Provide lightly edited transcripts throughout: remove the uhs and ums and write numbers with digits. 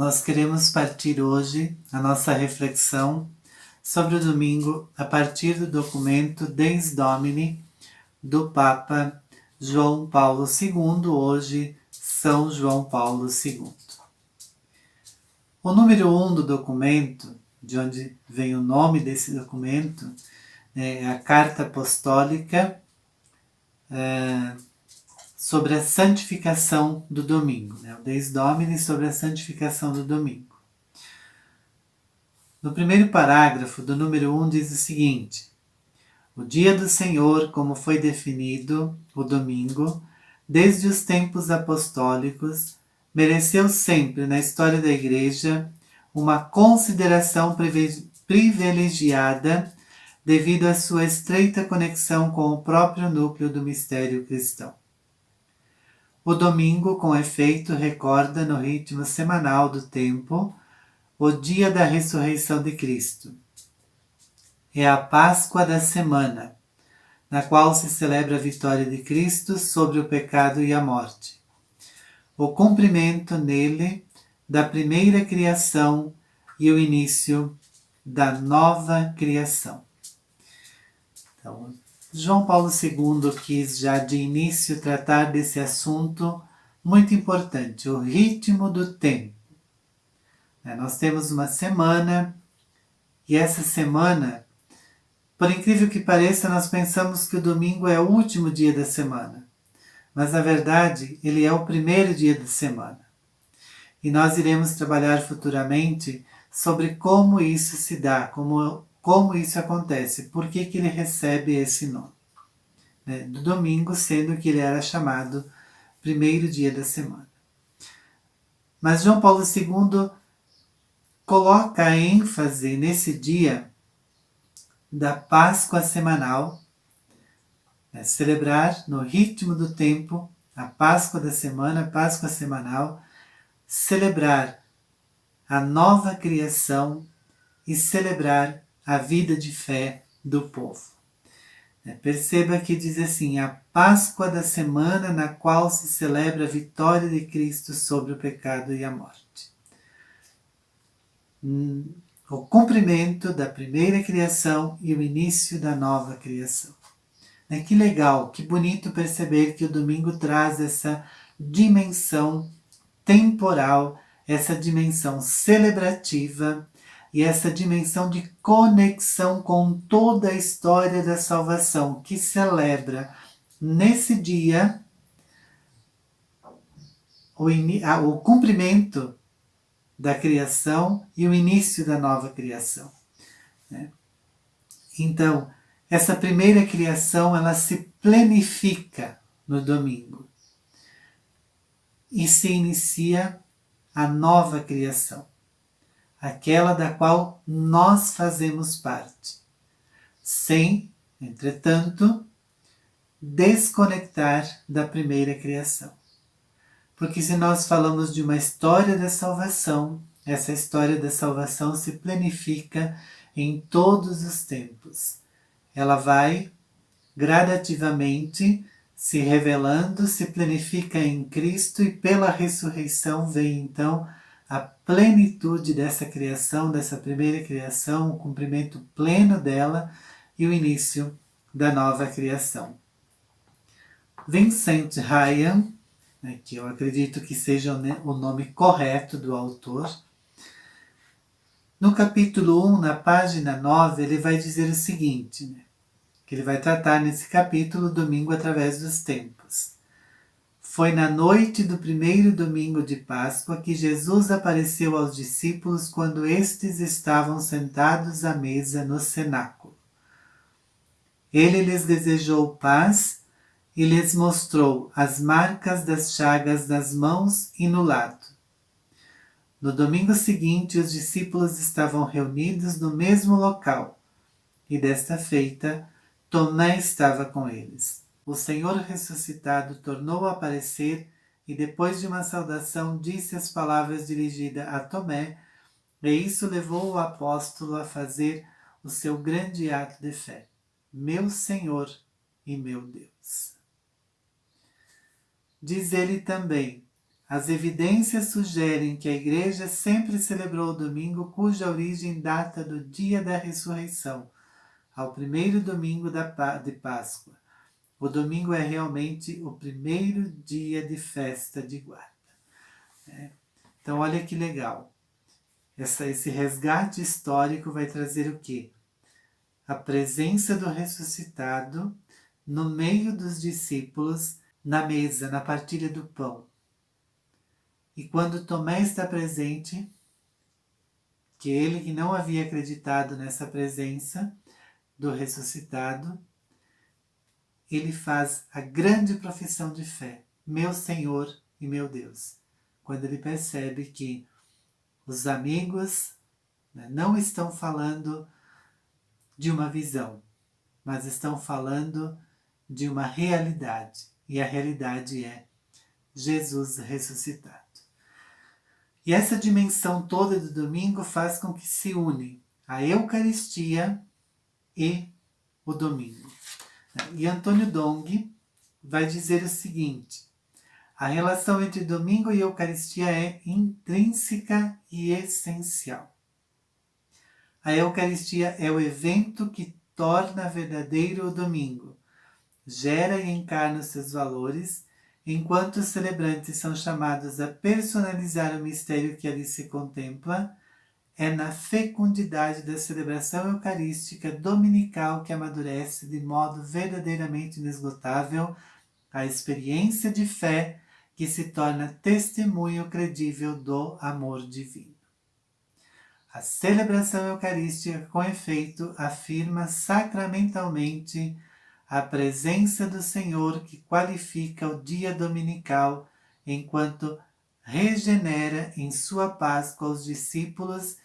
nós queremos partir hoje a nossa reflexão sobre o domingo a partir do documento Dens Domini do Papa João Paulo II, hoje São João Paulo II. O número 1 do documento, de onde vem o nome desse documento, é a Carta Apostólica sobre a santificação do domingo, o Dens Domini sobre a santificação do domingo. No primeiro parágrafo do número 1 diz o seguinte: o dia do Senhor, como foi definido, o domingo, desde os tempos apostólicos, mereceu sempre na história da Igreja uma consideração privilegiada devido à sua estreita conexão com o próprio núcleo do mistério cristão. O domingo, com efeito, recorda no ritmo semanal do tempo o dia da ressurreição de Cristo. É a Páscoa da semana, na qual se celebra a vitória de Cristo sobre o pecado e a morte. O cumprimento nele da primeira criação e o início da nova criação. Então, João Paulo II quis já de início tratar desse assunto muito importante, o ritmo do tempo. Nós temos uma semana e essa semana, por incrível que pareça, nós pensamos que o domingo é o último dia da semana, mas na verdade ele é o primeiro dia da semana. E nós iremos trabalhar futuramente sobre como isso se dá, como isso acontece, por que ele recebe esse nome. Do domingo, sendo que ele era chamado primeiro dia da semana. Mas João Paulo II coloca a ênfase nesse dia da Páscoa semanal, celebrar no ritmo do tempo a Páscoa da semana, a Páscoa semanal, celebrar a nova criação e celebrar a vida de fé do povo. Perceba que diz assim, a Páscoa da semana na qual se celebra a vitória de Cristo sobre o pecado e a morte. O cumprimento da primeira criação e o início da nova criação. Que legal, que bonito perceber que o domingo traz essa dimensão temporal, essa dimensão celebrativa e essa dimensão de conexão com toda a história da salvação, que celebra nesse dia o cumprimento da criação e o início da nova criação. Então, essa primeira criação, ela se planifica no domingo e se inicia a nova criação, aquela da qual nós fazemos parte, sem, entretanto, desconectar da primeira criação. Porque se nós falamos de uma história da salvação, essa história da salvação se planifica em todos os tempos. Ela vai gradativamente se revelando, se planifica em Cristo e pela ressurreição vem então a plenitude dessa criação, dessa primeira criação, o cumprimento pleno dela e o início da nova criação. Vincent Ryan, que eu acredito que seja o nome correto do autor, no capítulo 1, na página 9, ele vai dizer o seguinte, que ele vai tratar nesse capítulo domingo através dos tempos. Foi na noite do primeiro domingo de Páscoa que Jesus apareceu aos discípulos quando estes estavam sentados à mesa no cenáculo. Ele lhes desejou paz e lhes mostrou as marcas das chagas nas mãos e no lado. No domingo seguinte, os discípulos estavam reunidos no mesmo local, e desta feita, Tomé estava com eles. O Senhor ressuscitado tornou a aparecer e depois de uma saudação disse as palavras dirigidas a Tomé, e isso levou o apóstolo a fazer o seu grande ato de fé. Meu Senhor e meu Deus. Diz ele também, As evidências sugerem que a Igreja sempre celebrou o domingo cuja origem data do dia da ressurreição, ao primeiro domingo de Páscoa. O domingo é realmente o primeiro dia de festa de guarda. Então olha que legal. Esse resgate histórico vai trazer o quê? A presença do ressuscitado no meio dos discípulos, na mesa, na partilha do pão. E quando Tomé está presente, que ele que não havia acreditado nessa presença do ressuscitado, ele faz a grande profissão de fé, meu Senhor e meu Deus. Quando ele percebe que os amigos não estão falando de uma visão, mas estão falando de uma realidade. E a realidade é Jesus ressuscitado. E essa dimensão toda do domingo faz com que se une a Eucaristia e o domingo. E Antônio Dong vai dizer o seguinte: a relação entre domingo e Eucaristia é intrínseca e essencial. A Eucaristia é o evento que torna verdadeiro o domingo, gera e encarna os seus valores, enquanto os celebrantes são chamados a personalizar o mistério que ali se contempla. É na fecundidade da celebração eucarística dominical que amadurece de modo verdadeiramente inesgotável a experiência de fé que se torna testemunho credível do amor divino. A celebração eucarística, com efeito, afirma sacramentalmente a presença do Senhor que qualifica o dia dominical enquanto regenera em sua Páscoa os discípulos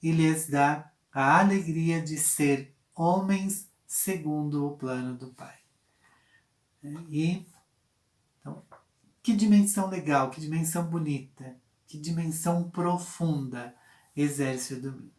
e lhes dá a alegria de ser homens segundo o plano do Pai. Então, que dimensão legal, que dimensão bonita, que dimensão profunda exerce o domingo.